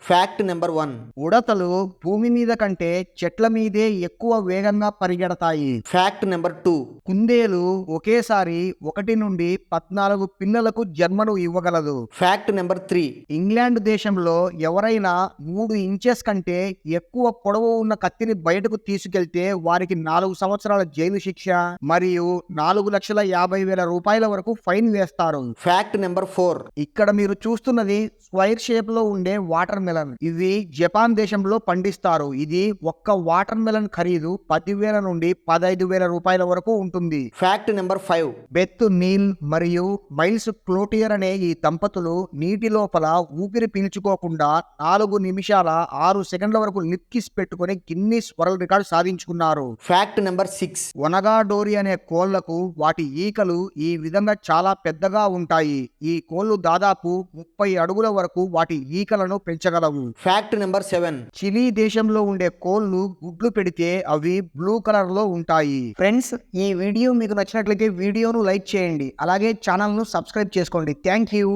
Fact number 1. ఉడతలు భూమి మీద కంటే చెట్ల మీదే ఎక్కువ వేగంగా పరిగెడతాయి. Fact number 2. కుందేలు ఒకేసారి 1 నుండి 14 పిల్లలకు జన్మను ఇవ్వగలదు. Fact number 3. ఇంగ్లాండ్ దేశంలో ఎవరైనా 3 ఇంచెస్ కంటే ఎక్కువ పొడవు ఉన్న కత్తిని బయటకు తీసుకెళ్తే వారికి 4 సంవత్సరాల జైలు శిక్ష మరియు 4,50,000 రూపాయల వరకు ఫైన్ వేస్తారు. Fact number 4. ఇక్కడ మీరు చూస్తున్నది స్క్వైర్ షేప్ లో ఉండే వాటర్ మెలన్. ఇవి జపాన్ దేశంలో పండిస్తారు. ఇది ఒక్క వాటర్ మెలన్ ఖరీదు 10,000 నుండి 15,000 రూపాయల వరకు ఉంటుంది. Fact number 5. బెత్ నీల్ మరియు మైల్స్ క్లోటియర్ అనే ఈ దంపతులు నీటి లోపల ఊపిరి పీల్చుకోకుండా 4 నిమిషాల 6 సెకండ్ల వరకు లిప్ కిస్ పెట్టుకుని గిన్నిస్ వరల్డ్ రికార్డ్ సాధించుకున్నారు. Fact number 6. ఒనగా డోరీ అనే కోళ్లకు వాటి ఈకలు ఈ విధంగా చాలా పెద్దగా ఉంటాయి. ఈ కోళ్లు దాదాపు 30 అడుగుల వరకు వాటి ఈకలను పెంచగలవు. Fact number 7. చిలీ దేశంలో ఉండే కోళ్లు గుడ్లు పెడితే అవి బ్లూ కలర్ లో ఉంటాయి. ఫ్రెండ్స్, ఈ వీడియో మీకు నచ్చినట్లయితే వీడియోను లైక్ చేయండి. అలాగే ఛానల్ ను సబ్స్క్రైబ్ చేసుకోండి. Thank you.